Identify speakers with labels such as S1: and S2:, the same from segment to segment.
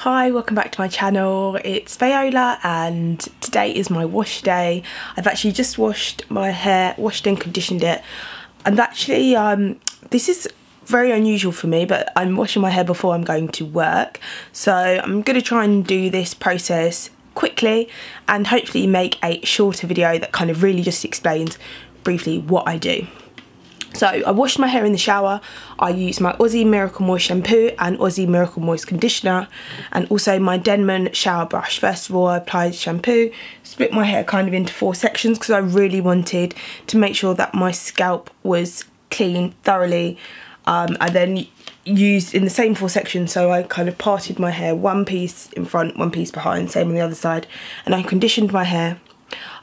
S1: Hi, welcome back to my channel. It's Viola and today is my wash day. I've actually just washed my hair, washed and conditioned it, and actually this is very unusual for me, but I'm washing my hair before I'm going to work, so I'm going to try and do this process quickly and hopefully make a shorter video that kind of really just explains briefly what I do. So I washed my hair in the shower. I used my Aussie Miracle Moist shampoo and Aussie Miracle Moist conditioner, and also my Denman shower brush. First of all, I applied shampoo, split my hair kind of into 4 sections because I really wanted to make sure that my scalp was clean thoroughly. I then used in the same 4 sections, so I kind of parted my hair, one piece in front, one piece behind, same on the other side, and I conditioned my hair.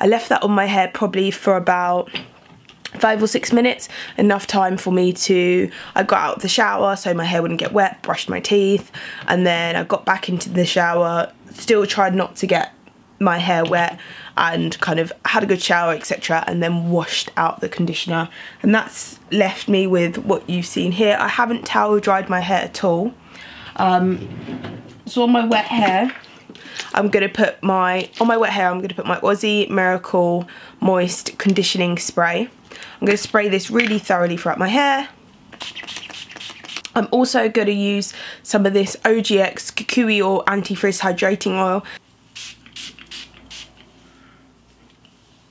S1: I left that on my hair probably for about 5 or 6 minutes, enough time for me to, I got out of the shower so my hair wouldn't get wet, brushed my teeth, and then I got back into the shower, still tried not to get my hair wet, and kind of had a good shower, etc., and then washed out the conditioner, and that's left me with what you've seen here. I haven't towel dried my hair at all. So on my wet hair, I'm gonna put my Aussie Miracle Moist conditioning spray. I'm going to spray this really thoroughly throughout my hair. I'm also going to use some of this OGX Kukui or Anti-Frizz Hydrating Oil.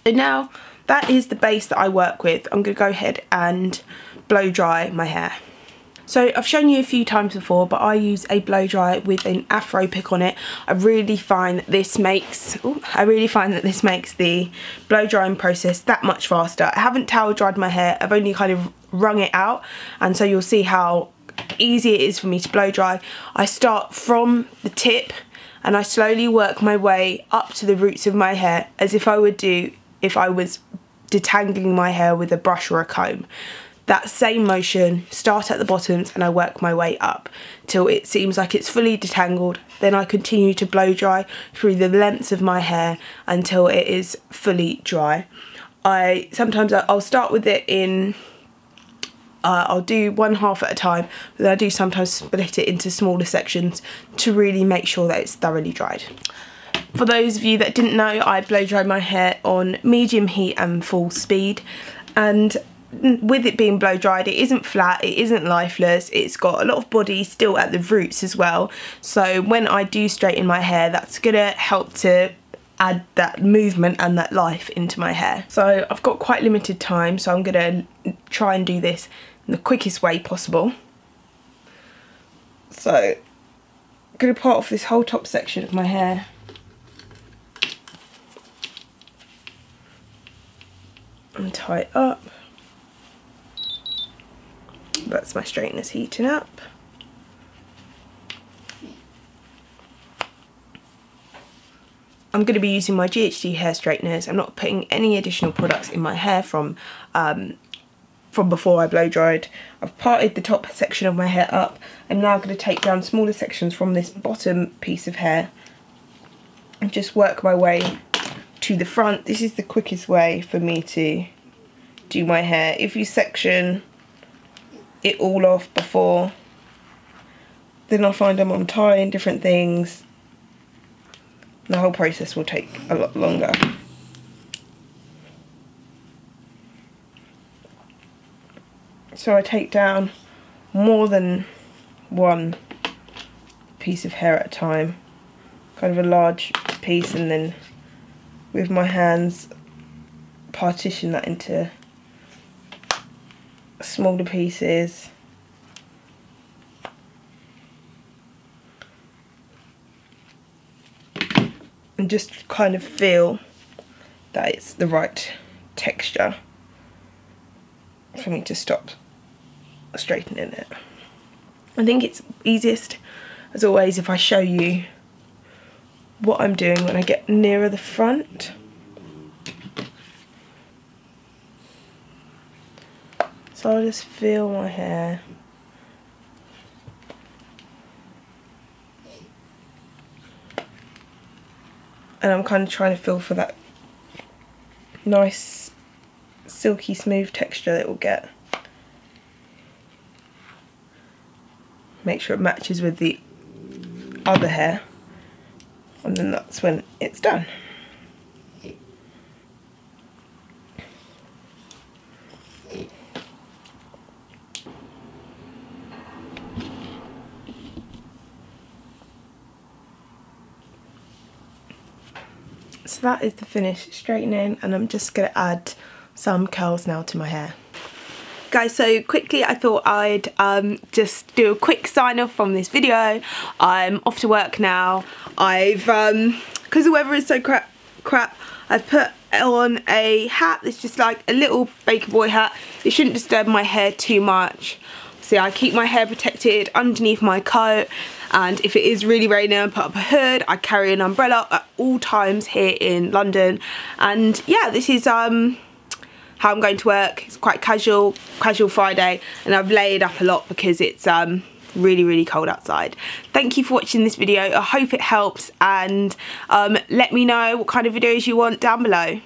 S1: So now that is the base that I work with. I'm going to go ahead and blow dry my hair. So I've shown you a few times before, but I use a blow dry with an afro pick on it. I really find that this makes the blow drying process that much faster. I haven't towel dried my hair, I've only kind of wrung it out, and so you'll see how easy it is for me to blow dry. I start from the tip and I slowly work my way up to the roots of my hair as if I would do if I was detangling my hair with a brush or a comb. That same motion, start at the bottoms and I work my way up till it seems like it's fully detangled. Then I continue to blow dry through the lengths of my hair until it is fully dry. Sometimes I'll start with it in, I'll do one half at a time, but I do sometimes split it into smaller sections to really make sure that it's thoroughly dried. For those of you that didn't know, I blow dry my hair on medium heat and full speed, and with it being blow dried, it isn't flat, it isn't lifeless, it's got a lot of body still at the roots as well, so when I do straighten my hair, that's gonna help to add that movement and that life into my hair. So I've got quite limited time, so I'm gonna try and do this in the quickest way possible. So I'm gonna part off this whole top section of my hair. And tie it up. That's my straightener's heating up. I'm going to be using my GHD hair straighteners. I'm not putting any additional products in my hair from before I blow dried. I've parted the top section of my hair up. I'm now going to take down smaller sections from this bottom piece of hair and just work my way to the front. This is the quickest way for me to do my hair. If you section it all off before, then I'll find I'm untying different things. The whole process will take a lot longer. So I take down more than one piece of hair at a time, kind of a large piece, and then with my hands partition that into smaller pieces. And just kind of feel that it's the right texture for me to stop straightening it. I think it's easiest, as always, if I show you what I'm doing when I get nearer the front. So I'll just feel my hair. And I'm kind of trying to feel for that nice silky smooth texture that it will get. Make sure it matches with the other hair, and then that's when it's done. So that is the finished straightening, and I'm just going to add some curls now to my hair. Guys, so quickly I thought I'd just do a quick sign off from this video. I'm off to work now. I've, because the weather is so crap, I've put on a hat that's just like a little baker boy hat. It shouldn't disturb my hair too much. See, I keep my hair protected underneath my coat, and if it is really raining, I put up a hood. I carry an umbrella at all times here in London, and yeah, this is how I'm going to work. It's quite casual Friday, and I've layered up a lot because it's really cold outside. Thank you for watching this video. I hope it helps, and let me know what kind of videos you want down below.